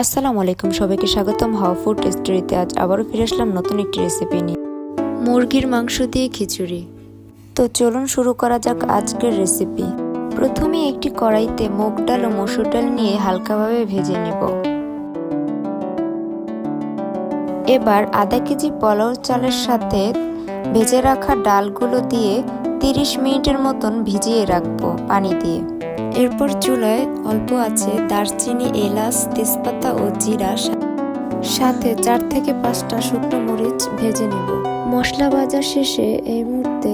আসসালামু আলাইকুম, সবাইকে স্বাগতম হাওয়া ফুড স্টোরিতে। আজ আবারও ফিরে আসলাম নতুন একটি রেসিপি নিয়ে, মুরগির মাংস দিয়ে খিচুড়ি। তো চলুন শুরু করা যাক আজকের রেসিপি। প্রথমে একটি কড়াইতে মুগ ডাল ও মসুর ডাল নিয়ে হালকাভাবে ভেজে নেব। এবার আধা কেজি পোলাও চালের সাথে ভেজে রাখা ডালগুলো দিয়ে 30 মিনিটের মতন ভিজিয়ে রাখবো পানি দিয়ে। এরপর চুলায় অল্প আছে দারচিনি, এলাচ, তেজপাতা ও জিরা, সাথে 4 থেকে 5টা শুকনো মরিচ ভেজে নেব। মশলা ভাজা শেষে এই মুহূর্তে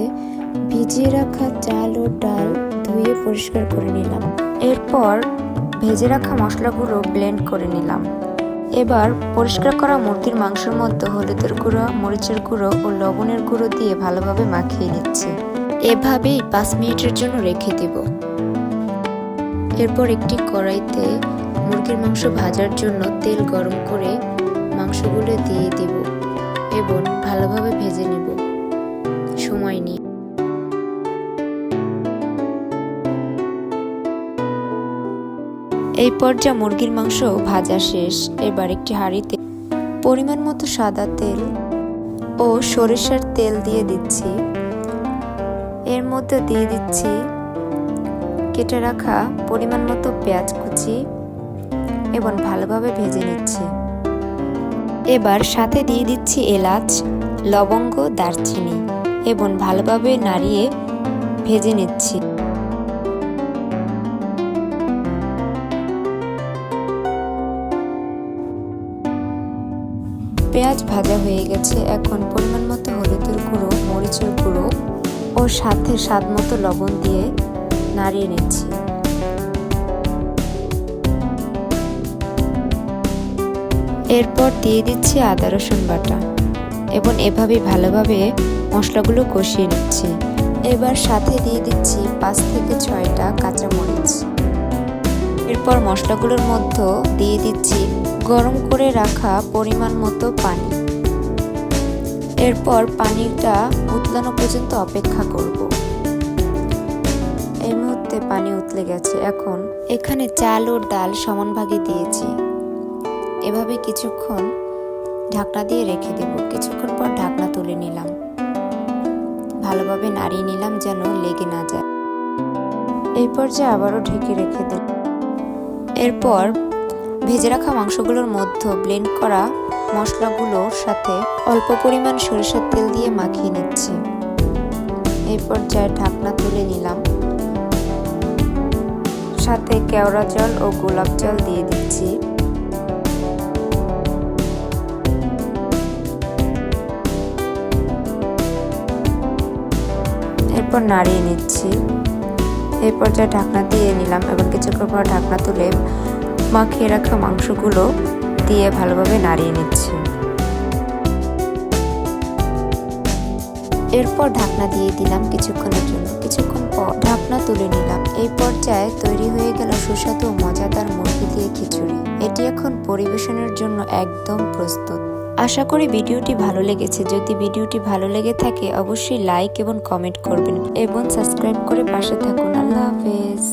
ভিজিয়ে রাখা চাল ও ডাল ধুয়ে পরিষ্কার করে নিলাম। এরপর ভেজে রাখা মশলাগুলো ব্লেন্ড করে নিলাম। এবার পরিষ্কার করা মুরগির মাংসের মধ্যে হলুদের গুঁড়ো, মরিচের গুঁড়ো ও লবণের গুঁড়ো দিয়ে ভালোভাবে মাখিয়ে নিচ্ছি। এভাবেই 5 মিনিটের জন্য রেখে দেব। এরপর একটি কড়াইতে মুরগির মাংস ভাজার জন্য তেল গরম করে মাংসগুলো দিয়ে দেব এবং ভালোভাবে ভেজে নেব সময় নিয়ে। এই পর্যায়ে মুরগির মাংস ভাজা শেষ। এবার একটি হাঁড়িতে পরিমাণ মতো সাদা তেল ও সরিষার তেল দিয়ে দিচ্ছি। এর মধ্যে দিয়ে দিচ্ছি কেটে রাখা পরিমাণ মতো পেঁয়াজ কুচি এবং ভালোভাবে ভেজে নিচ্ছি। এবার সাথে দিয়ে দিচ্ছি এলাচ, লবঙ্গ, দারচিনি এবং ভালোভাবে নাড়িয়ে ভেজে নিচ্ছি। পেঁয়াজ ভাজা হয়ে গেছে। এখন পরিমাণ মতো হলুদের গুঁড়ো, মরিচের গুঁড়ো ও সাথে স্বাদ মতো লবণ দিয়ে নাড়িয়ে নিচ্ছি। এরপর দিয়ে দিচ্ছি আদা রসুন বাটা এবং এভাবে ভালোভাবে মশলাগুলো কষিয়ে নিচ্ছি। এবার সাথে দিয়ে দিচ্ছি 5 থেকে 6টা কাঁচামরিচ। এরপর মশলাগুলোর মধ্যে দিয়ে দিচ্ছি গরম করে রাখা পরিমাণ মতো পানি। এরপর পানিটা উতলানো পর্যন্ত অপেক্ষা করব। এই মুহূর্তে পানি উতলে গেছে। এখন এখানে চাল ও ডাল সমান ভাগে দিয়েছি। এভাবে কিছুক্ষণ ঢাকনা দিয়ে রেখে দেব। কিছুক্ষণ পর ঢাকনা তুলে নিলাম, ভালোভাবে নাড়িয়ে নিলাম যেন লেগে না যায়। এই পর্যায়ে আবারও ঢেকে রেখে দিলাম। এরপর ভেজে রাখা মাংসগুলোর মধ্যে ব্লেন্ড করা মশলাগুলোর সাথে অল্প পরিমাণ সরিষার তেল দিয়ে মাখিয়ে নিচ্ছি। এই পর্যায়ে ঢাকনা তুলে নিলাম। সাথে কেওড়া জল ও গোলাপ জল দিয়ে দিচ্ছি। এরপর নাড়িয়ে নিচ্ছি। এই পর্যায়ে ঢাকনা দিয়ে নিলাম এবং কিছুক্ষণ পর ঢাকনা তুলে মাখিয়ে রাখা মাংসগুলো দিয়ে ভালোভাবে নাড়িয়ে নিচ্ছি। এরপর ঢাকনা দিয়ে দিলাম কিছুক্ষণের জন্য। কিছুক্ষণ পর ঢাকনা তুলে নিলাম। এই পর্যায়ে তৈরি হয়ে গেল সুস্বাদু মজাদার মুরগি দিয়ে খিচুড়ি। এটি এখন পরিবেশনের জন্য একদম প্রস্তুত। আশা করি ভিডিওটি ভালো লেগেছে। যদি ভিডিওটি ভালো লেগে থাকে অবশ্যই লাইক এবং কমেন্ট করবেন এবং সাবস্ক্রাইব করে পাশে থাকুন। আল্লাহ হাফেজ।